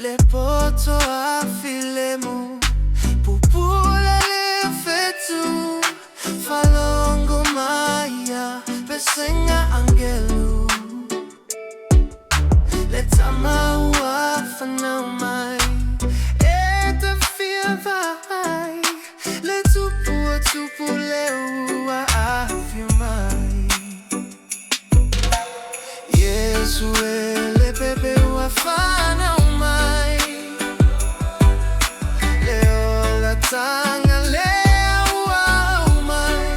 le poto a filemu pupula le fetu falongo maya pesenga angelu le tamaua fanaumai ete fiavai le tupu le ua afiumai Yesu ele pepe ua fanaumai leo la tanga leo umai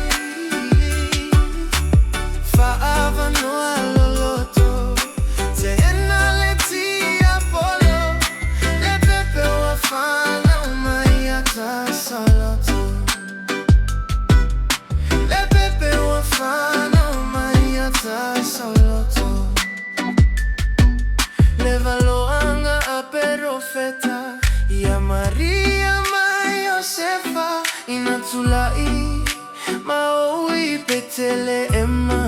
faava noa loloto te ena le tia polo le pepe ua fanaumai ata saloto le pepe ua fanaumai ata saloto le valoanga a profeta ya Maria mai Josefa inatulai maui petele ema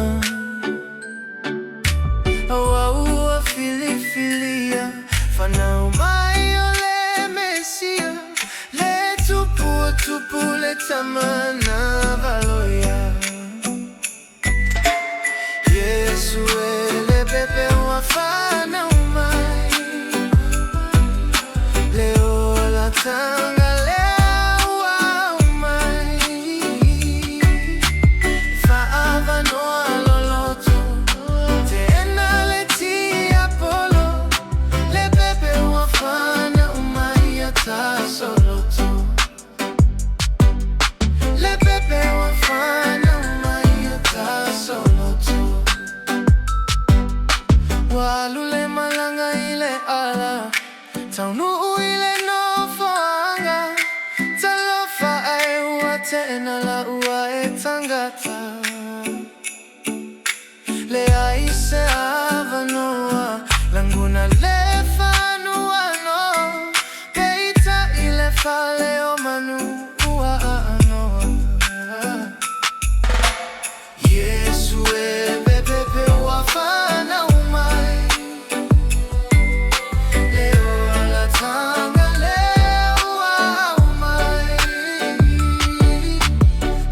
awa filifilia fanau mai ole mesia le tupu le tamana valoya Yesu ele pepe wa fanau mai leo la tanga leo umai faava noa loloto te ena le tia polo le pepe wa fanau mai ata soloto le pepe wa fanau mai ata soloto walule malanga ile ala taunu ile no foanga talofa ai wate enala ua etangata le aise avanoa languna le fanua no peita ile fale o manu ua anoa Yesu e pepe ua fana umai leo la tanga leo umai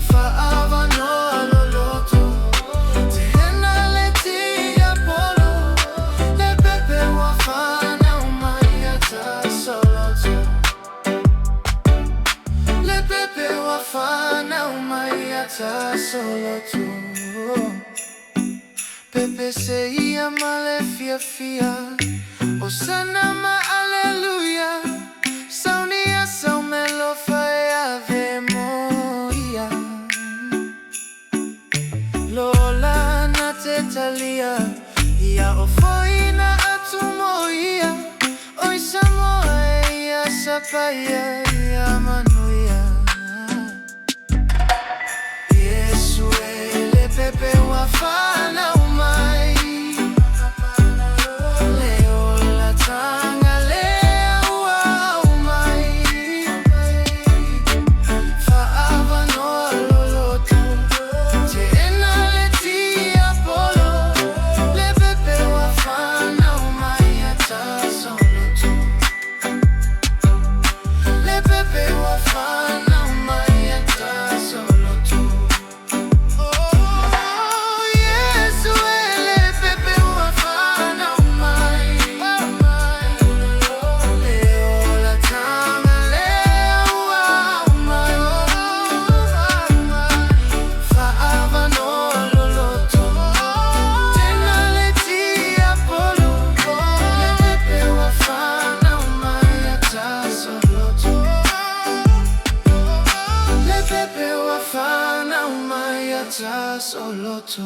faava noa loloto te ena le tia polo le pepe ua fana umai ata soloto le pepe ua fana umai ata soloto Pepe se llama le fia Osana ma aleluya Saunia saumelo faya vemoia Lola na tetalia Ia ofoina atumoia Oi Samoa ia sapaya ia Manuia Yesu ele pepe wa fana umai leo la tanga leo umai faava noa loloto te ena le tia polo le pepe wa fana umai ata soloto le pepe wa fana umai ata soloto Soloto